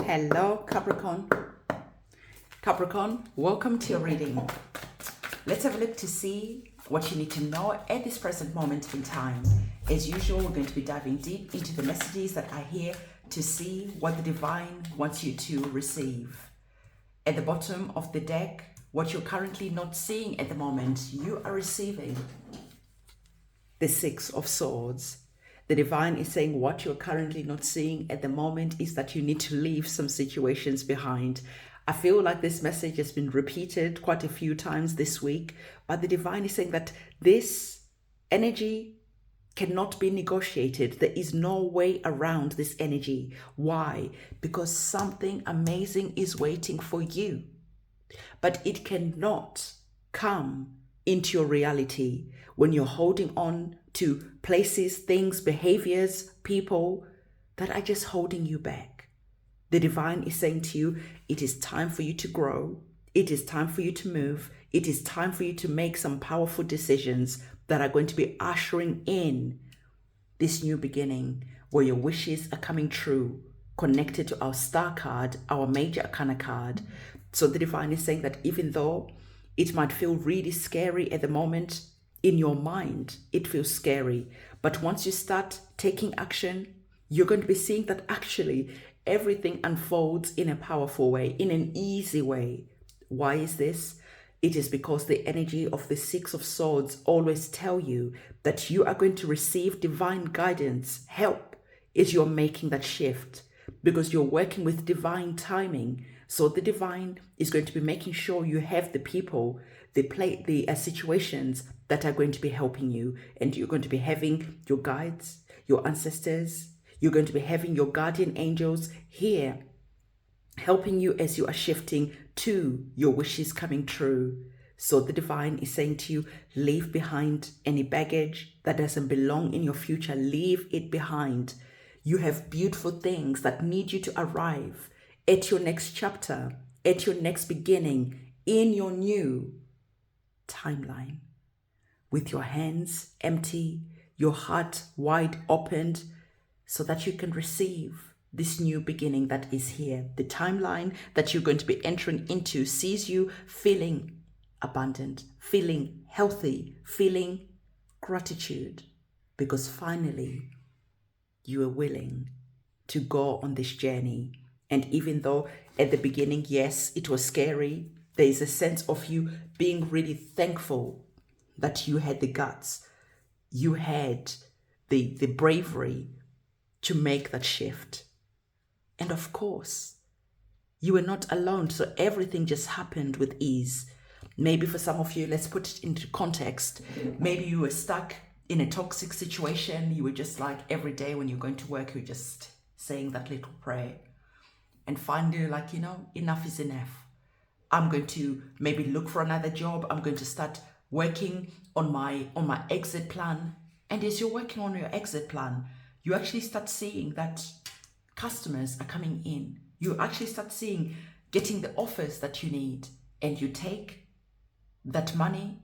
Hello, Capricorn. Capricorn, welcome to your reading. Let's have a look to see what you need to know at this present moment in time. As usual, we're going to be diving deep into the messages that are here to see what the divine wants you to receive. At the bottom of the deck, what you're currently not seeing at the moment, you are receiving the Six of Swords. The divine is saying what you're currently not seeing at the moment is that you need to leave some situations behind. I feel like this message has been repeated quite a few times this week, but the divine is saying that this energy cannot be negotiated. There is no way around this energy. Why? Because something amazing is waiting for you, but it cannot come into your reality when you're holding on to places, things, behaviors, people that are just holding you back. The divine is saying to you, it is time for you to grow. It is time for you to move. It is time for you to make some powerful decisions that are going to be ushering in this new beginning where your wishes are coming true, connected to our star card, our major arcana card. So the divine is saying that even though it might feel really scary at the moment, in your mind, it feels scary. But once you start taking action, you're going to be seeing that actually everything unfolds in a powerful way, in an easy way. Why is this? It is because the energy of the Six of Swords always tell you that you are going to receive divine guidance, help, as you're making that shift, because you're working with divine timing. So the divine is going to be making sure you have the people, the situations that are going to be helping you. And you're going to be having your guides, your ancestors. You're going to be having your guardian angels here, helping you as you are shifting to your wishes coming true. So the divine is saying to you, leave behind any baggage that doesn't belong in your future. Leave it behind. You have beautiful things that need you to arrive at your next chapter, at your next beginning, in your new timeline. With your hands empty, your heart wide opened, so that you can receive this new beginning that is here. The timeline that you're going to be entering into sees you feeling abundant, feeling healthy, feeling gratitude, because finally you are willing to go on this journey. And even though at the beginning, yes, it was scary, there is a sense of you being really thankful that you had the guts, you had the bravery to make that shift. And of course, you were not alone, so everything just happened with ease. Maybe for some of you, let's put it into context. Maybe you were stuck in a toxic situation. You were just like every day when you're going to work, you're just saying that little prayer. And finally, you're like, enough is enough. I'm going to maybe look for another job. I'm going to start working on my exit plan. And as you're working on your exit plan, you actually start seeing that customers are coming in. You actually start seeing getting the offers that you need. And you take that money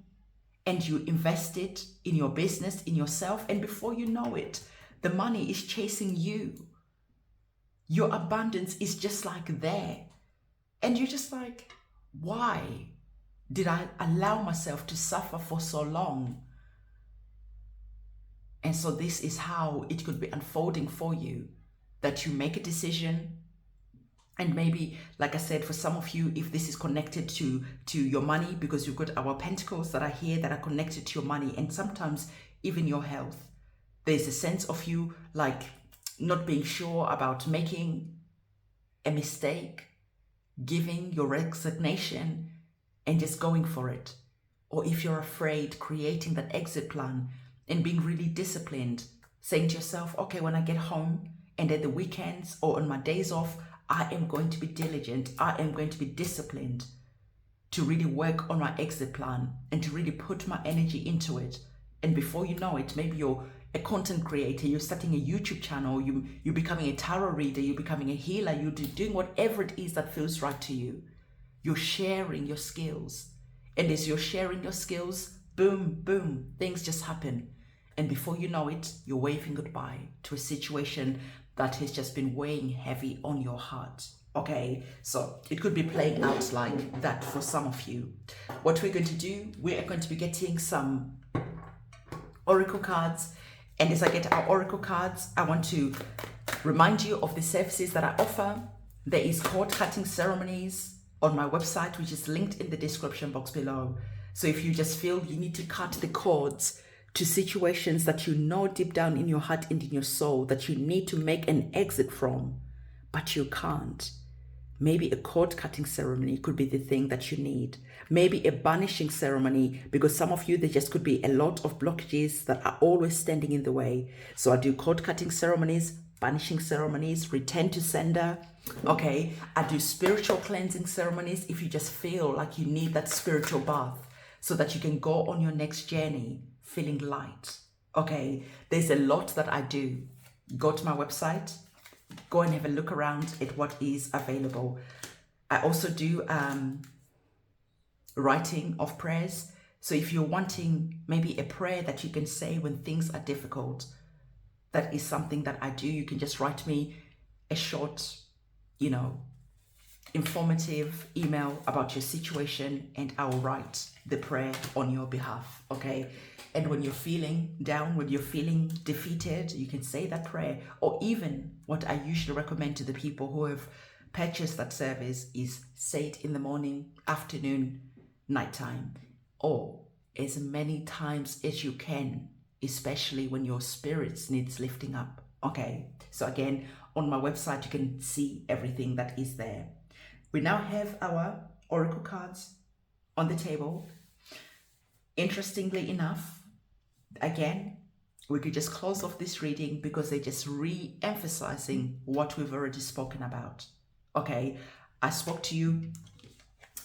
and you invest it in your business, in yourself. And before you know it, the money is chasing you. Your abundance is just like there. And you're just like, why did I allow myself to suffer for so long? And so this is how it could be unfolding for you, that you make a decision. And maybe, like I said, for some of you, if this is connected to your money, because you've got our pentacles that are here that are connected to your money, and sometimes even your health, there's a sense of you like not being sure about making a mistake, giving your resignation and just going for it. Or if you're afraid, creating that exit plan and being really disciplined, saying to yourself, okay, when I get home and at the weekends or on my days off, I am going to be diligent. I am going to be disciplined to really work on my exit plan and to really put my energy into it. And before you know it, maybe you're a content creator, you're starting a YouTube channel, you're becoming a tarot reader, you're becoming a healer, you're doing whatever it is that feels right to you. You're sharing your skills. And as you're sharing your skills, boom, boom, things just happen. And before you know it, you're waving goodbye to a situation that has just been weighing heavy on your heart. Okay, so it could be playing out like that for some of you. What we're going to do, we are going to be getting some oracle cards, and as I get our oracle cards, I want to remind you of the services that I offer. There is cord cutting ceremonies on my website, which is linked in the description box below. So if you just feel you need to cut the cords to situations that you know deep down in your heart and in your soul that you need to make an exit from, but you can't. Maybe a cord cutting ceremony could be the thing that you need. Maybe a banishing ceremony, because some of you, there just could be a lot of blockages that are always standing in the way. So I do cord cutting ceremonies, banishing ceremonies, return to sender. Okay, I do spiritual cleansing ceremonies if you just feel like you need that spiritual bath so that you can go on your next journey feeling light. Okay, there's a lot that I do. Go to my website, go and have a look around at what is available. I also do writing of prayers. So if you're wanting maybe a prayer that you can say when things are difficult, that is something that I do. You can just write me a short, informative email about your situation, and I will write the prayer on your behalf. Okay. And when you're feeling down, when you're feeling defeated, you can say that prayer. Or even what I usually recommend to the people who have purchased that service is say it in the morning, afternoon, nighttime, or as many times as you can, especially when your spirits needs lifting up. Okay. So again, on my website, you can see everything that is there. We now have our oracle cards on the table. Interestingly enough, again, we could just close off this reading because they're just re-emphasizing what we've already spoken about. Okay, I spoke to you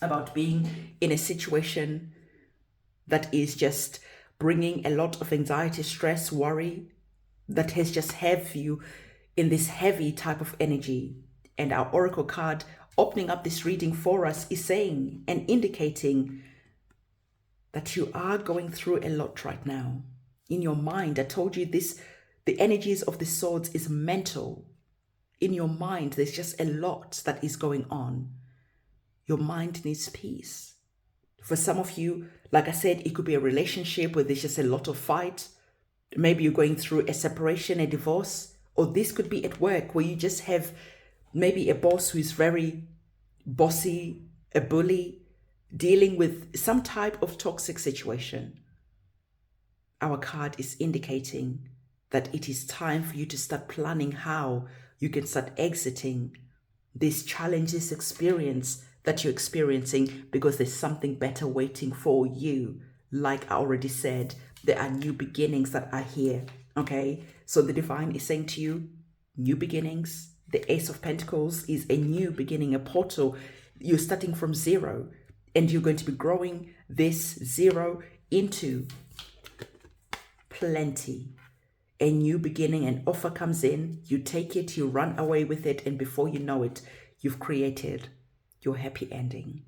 about being in a situation that is just bringing a lot of anxiety, stress, worry, that has just have you in this heavy type of energy. And our oracle card opening up this reading for us is saying and indicating that you are going through a lot right now. In your mind, I told you this, the energies of the swords is mental. In your mind, there's just a lot that is going on. Your mind needs peace. For some of you, like I said, it could be a relationship where there's just a lot of fight. Maybe you're going through a separation, a divorce, or this could be at work where you just have maybe a boss who is very bossy, a bully, dealing with some type of toxic situation. Our card is indicating that it is time for you to start planning how you can start exiting this challenge, this experience that you're experiencing, because there's something better waiting for you. Like I already said, there are new beginnings that are here. Okay, so the divine is saying to you, new beginnings. The Ace of Pentacles is a new beginning, a portal. You're starting from zero, and you're going to be growing this zero into plenty. A new beginning, an offer comes in, you take it, you run away with it, and before you know it, you've created your happy ending.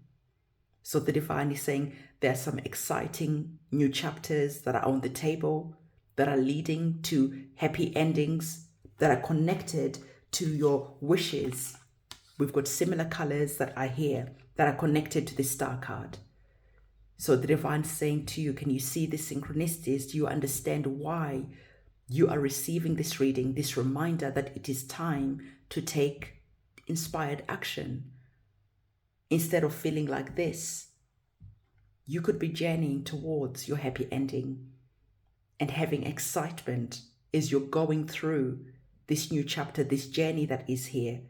So the divine is saying there are some exciting new chapters that are on the table that are leading to happy endings that are connected to your wishes. We've got similar colors that are here that are connected to the star card. So the divine is saying to you, can you see the synchronicities? Do you understand why you are receiving this reading, this reminder that it is time to take inspired action? Instead of feeling like this, you could be journeying towards your happy ending and having excitement as you're going through this new chapter, this journey that is here.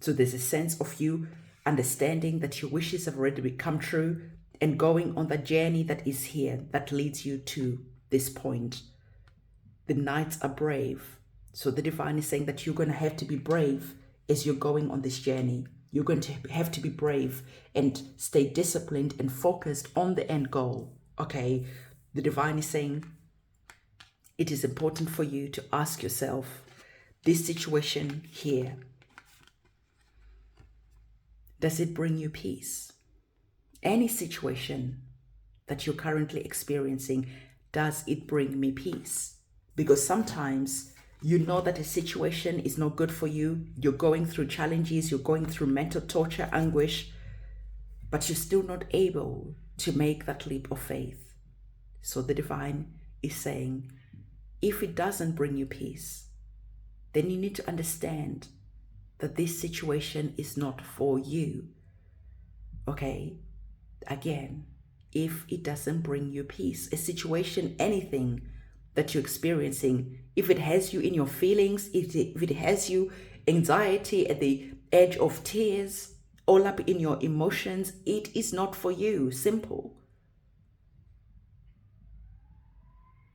So there's a sense of you understanding that your wishes have already become true and going on the journey that is here that leads you to this point. The knights are brave. So the divine is saying that you're going to have to be brave as you're going on this journey. You're going to have to be brave and stay disciplined and focused on the end goal. Okay, the divine is saying it is important for you to ask yourself, this situation here, does it bring you peace? Any situation that you're currently experiencing, does it bring me peace? Because sometimes You know that a situation is not good for you. You're going through challenges. You're going through mental torture, anguish, but you're still not able to make that leap of faith. So the divine is saying, if it doesn't bring you peace, then you need to understand that this situation is not for you. Okay? Again, if it doesn't bring you peace, a situation, anything that you're experiencing, if it has you in your feelings, if it has you anxiety at the edge of tears, all up in your emotions, it is not for you. Simple.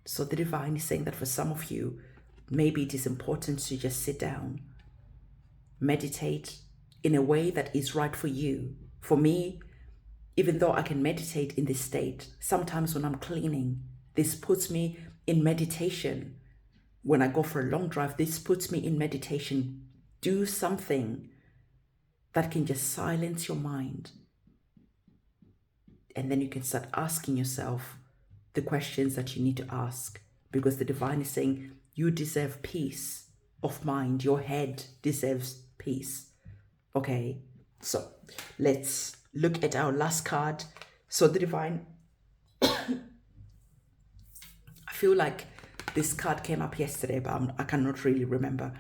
So the divine is saying that for some of you, maybe it is important to just sit down, meditate in a way that is right for you. For me, even though I can meditate in this state, sometimes when I'm cleaning, this puts me in meditation. When I go for a long drive, this puts me in meditation. Do something that can just silence your mind. And then you can start asking yourself the questions that you need to ask, because the divine is saying you deserve peace of mind. Your head deserves peace. Okay, so let's look at our last card. So the divine, I feel like this card came up yesterday, but I cannot really remember.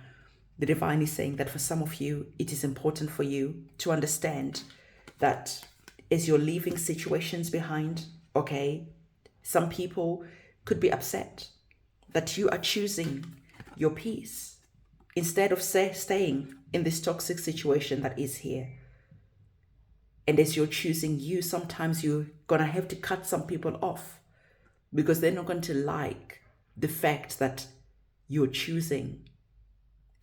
The divine is saying that for some of you, it is important for you to understand that as you're leaving situations behind, okay, some people could be upset that you are choosing your peace instead of staying in this toxic situation that is here. And as you're choosing you, sometimes you're going to have to cut some people off because they're not going to like the fact that you're choosing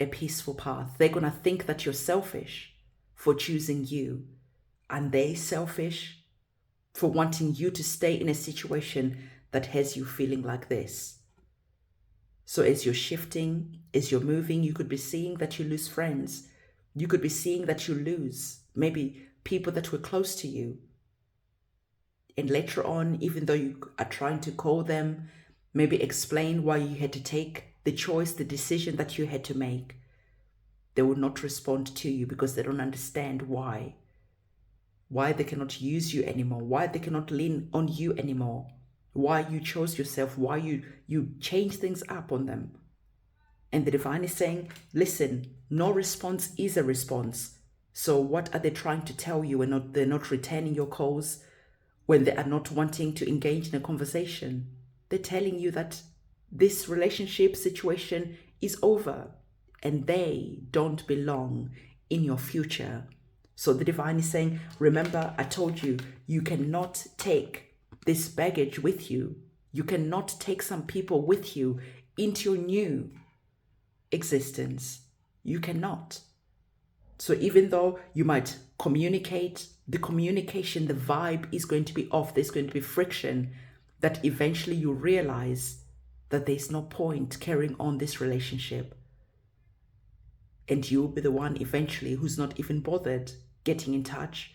a peaceful path. They're going to think that you're selfish for choosing you. And they're selfish for wanting you to stay in a situation that has you feeling like this. So as you're shifting, as you're moving, you could be seeing that you lose friends. You could be seeing that you lose maybe people that were close to you. And later on, even though you are trying to call them, maybe explain why you had to take the choice, the decision that you had to make, they will not respond to you because they don't understand why they cannot use you anymore, why they cannot lean on you anymore, why you chose yourself, why you change things up on them. And the divine is saying, listen, no response is a response. So what are they trying to tell you when they're not returning your calls, when they are not wanting to engage in a conversation? They're telling you that this relationship situation is over and they don't belong in your future. So the divine is saying, remember, I told you, you cannot take this baggage with you. You cannot take some people with you into your new existence. You cannot. So even though you might communicate, the communication, the vibe is going to be off. There's going to be friction that eventually you realize that there's no point carrying on this relationship. And you'll be the one eventually who's not even bothered getting in touch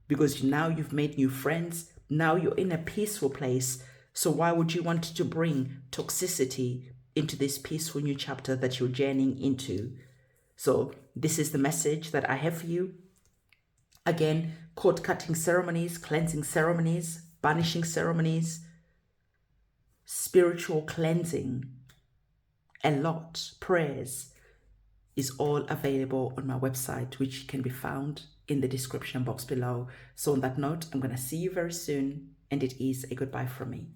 because now you've made new friends. Now you're in a peaceful place. So why would you want to bring toxicity into this peaceful new chapter that you're journeying into? So this is the message that I have for you. Again, cord cutting ceremonies, cleansing ceremonies, banishing ceremonies, spiritual cleansing, a lot, prayers is all available on my website, which can be found in the description box below. So on that note, I'm going to see you very soon, and it is a goodbye from me.